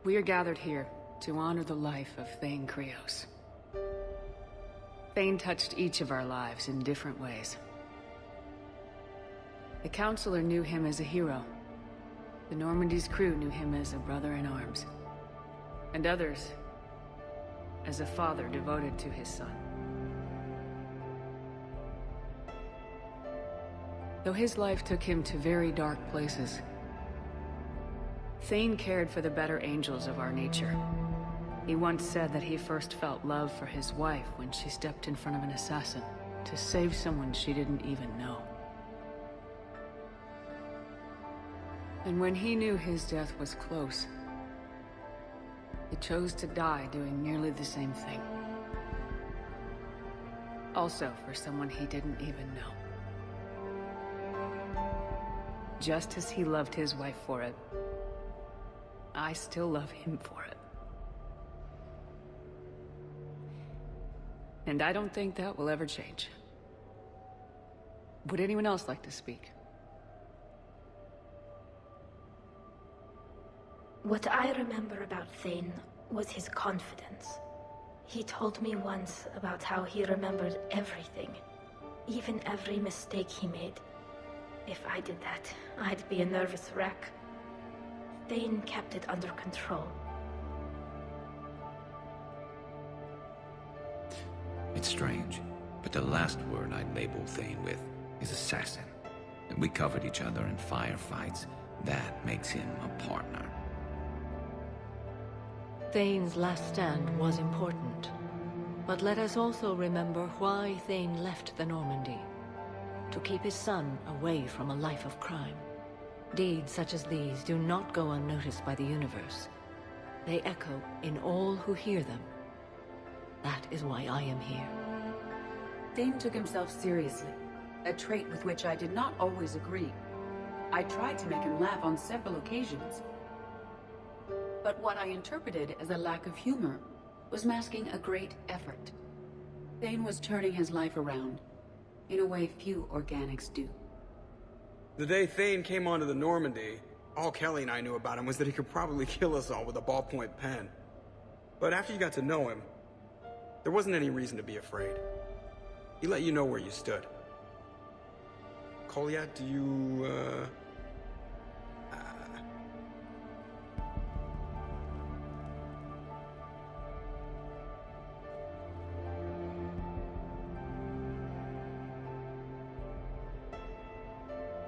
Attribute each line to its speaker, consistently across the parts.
Speaker 1: We are gathered here to honor the life of Thane Krios. Thane touched each of our lives in different ways. The Councilor knew him as a hero. The Normandy's crew knew him as a brother in arms. And others as a father devoted to his son. Though his life took him to very dark places, Thane cared for the better angels of our nature. He once said that he first felt love for his wife when she stepped in front of an assassin to save someone she didn't even know. And when he knew his death was close, he chose to die doing nearly the same thing. Also for someone he didn't even know. Just as he loved his wife for it, I still love him for it. And I don't think that will ever change. Would anyone else like to speak?
Speaker 2: What I remember about Thane was his confidence. He told me once about how he remembered everything, even every mistake he made. If I did that, I'd be a nervous wreck. Thane kept it under control.
Speaker 3: It's strange, but the last word I'd label Thane with is assassin. And we covered each other in firefights. That makes him a partner.
Speaker 4: Thane's last stand was important. But let us also remember why Thane left the Normandy. To keep his son away from a life of crime. Deeds such as these do not go unnoticed by the universe. They echo in all who hear them. That is why I am here.
Speaker 5: Thane took himself seriously, a trait with which I did not always agree. I tried to make him laugh on several occasions. But what I interpreted as a lack of humor was masking a great effort. Thane was turning his life around, in a way few organics do.
Speaker 6: The day Thane came onto the Normandy, all Kelly and I knew about him was that he could probably kill us all with a ballpoint pen. But after you got to know him, there wasn't any reason to be afraid. He let you know where you stood. Kolya, do you,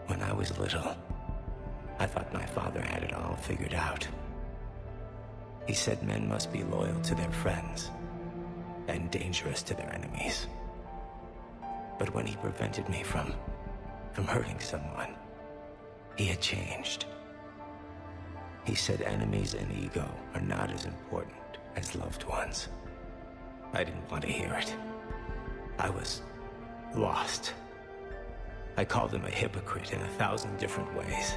Speaker 7: When I was little, I thought my father had it all figured out. He said men must be loyal to their friends and dangerous to their enemies. But when he prevented me from hurting someone, he had changed. He said enemies and ego are not as important as loved ones. I didn't want to hear it. I was lost. I called him a hypocrite in 1,000 different ways.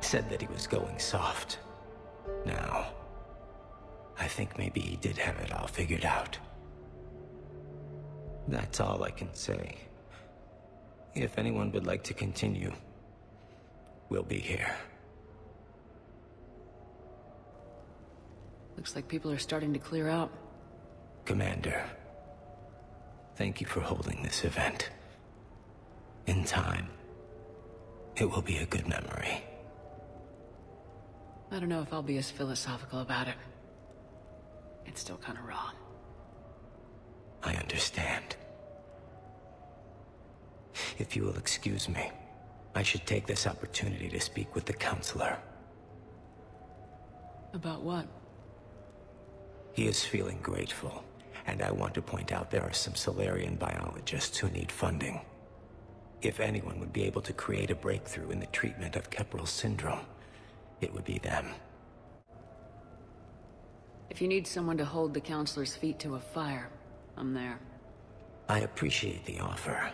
Speaker 7: Said that he was going soft. Now, I think maybe he did have it all figured out. That's all I can say. If anyone would like to continue, we'll be here.
Speaker 1: Looks like people are starting to clear out.
Speaker 7: Commander, thank you for holding this event. In time, it will be a good memory.
Speaker 1: I don't know if I'll be as philosophical about it. It's still kind of raw.
Speaker 7: I understand. If you will excuse me, I should take this opportunity to speak with the Counselor.
Speaker 1: About what?
Speaker 7: He is feeling grateful, and I want to point out there are some Solarian biologists who need funding. If anyone would be able to create a breakthrough in the treatment of Keppel's syndrome, it would be them.
Speaker 1: If you need someone to hold the Counselor's feet to a fire, I'm there.
Speaker 7: I appreciate the offer,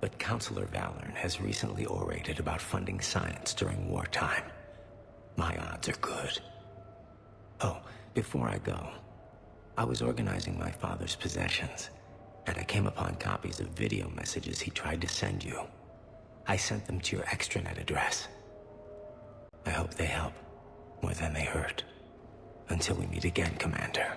Speaker 7: but Counselor Valorn has recently orated about funding science during wartime. My odds are good. Oh, before I go, I was organizing my father's possessions, and I came upon copies of video messages he tried to send you. I sent them to your extranet address. I hope they help more than they hurt. Until we meet again, Commander.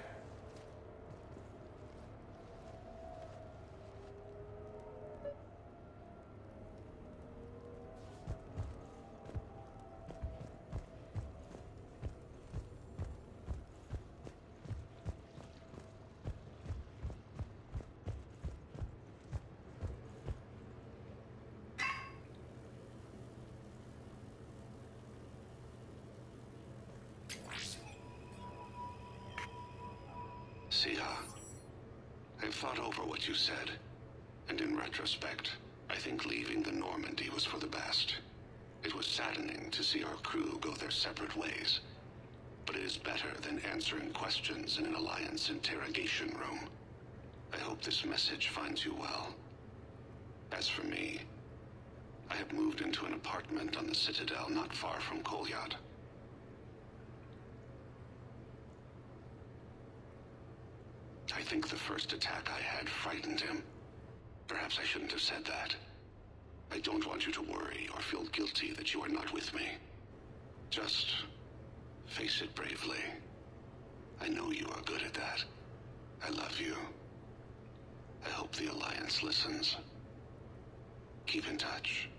Speaker 8: Sia, I've thought over what you said, and in retrospect, I think leaving the Normandy was for the best. It was saddening to see our crew go their separate ways, but it is better than answering questions in an Alliance interrogation room. I hope this message finds you well. As for me, I have moved into an apartment on the Citadel not far from Kolyat. I think the first attack I had frightened him. Perhaps I shouldn't have said that. I don't want you to worry or feel guilty that you are not with me. Just face it bravely. I know you are good at that. I love you. I hope the Alliance listens. Keep in touch.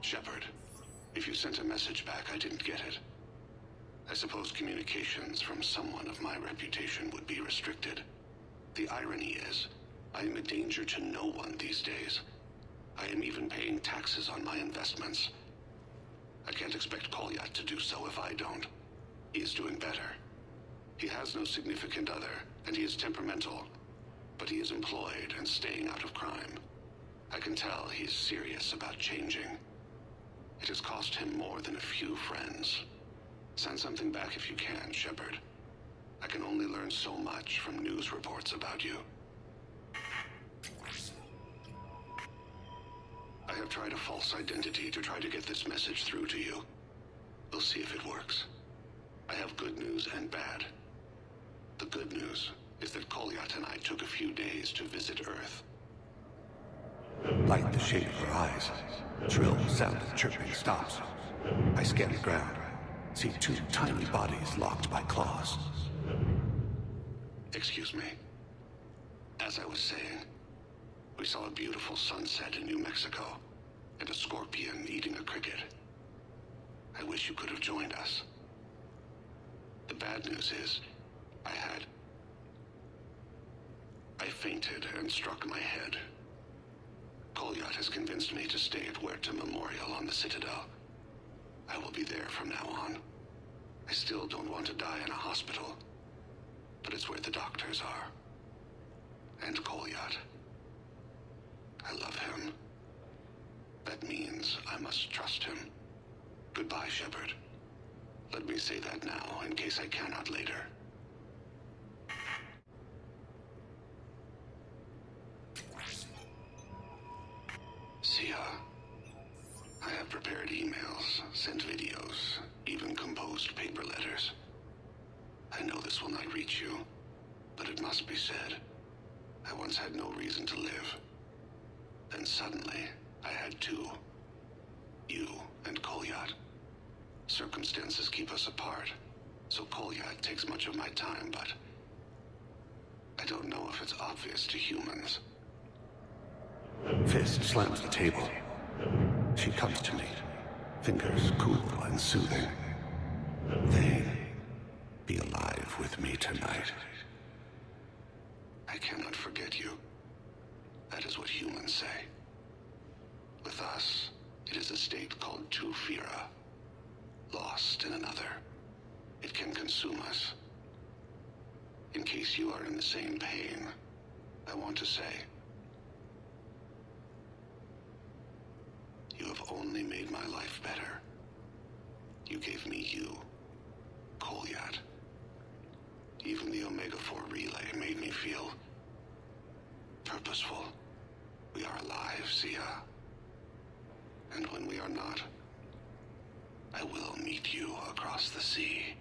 Speaker 8: Shepard. If you sent a message back, I didn't get it. I suppose communications from someone of my reputation would be restricted. The irony is, I am a danger to no one these days. I am even paying taxes on my investments. I can't expect Kolyat to do so if I don't. He is doing better. He has no significant other, and he is temperamental. But he is employed and staying out of crime. I can tell he is serious about changing. It has cost him more than a few friends. Send something back if you can, Shepard. I can only learn so much from news reports about you. I have tried a false identity to try to get this message through to you. We'll see if it works. I have good news and bad. The good news is that Kolyat and I took a few days to visit Earth.
Speaker 9: Light the shade of her eyes. Shrill sound of chirping stops. I scan the ground. See two tiny bodies locked by claws.
Speaker 8: Excuse me. As I was saying, we saw a beautiful sunset in New Mexico, and a scorpion eating a cricket. I wish you could have joined us. The bad news is, I fainted and struck my head. Kolyat has convinced me to stay at Huerta Memorial on the Citadel. I will be there from now on. I still don't want to die in a hospital, but it's where the doctors are. And Kolyat. I love him. That means I must trust him. Goodbye, Shepard. Let me say that now, in case I cannot later. Sia, I have prepared emails, sent videos, even composed paper letters. I know this will not reach you, but it must be said. I once had no reason to live. Then suddenly, I had two. You and Kolyat. Circumstances keep us apart, so Kolyat takes much of my time, but I don't know if it's obvious to humans.
Speaker 9: Fist slams the table. She comes to me, fingers cool and soothing. Thane, be alive with me tonight.
Speaker 8: I cannot forget you. That is what humans say. With us, it is a state called Tufira. Lost in another. It can consume us. In case you are in the same pain, I want to say, you have only made my life better. You gave me you, Kolyat. Even the Omega-4 relay made me feel purposeful. We are alive, Sia. And when we are not, I will meet you across the sea.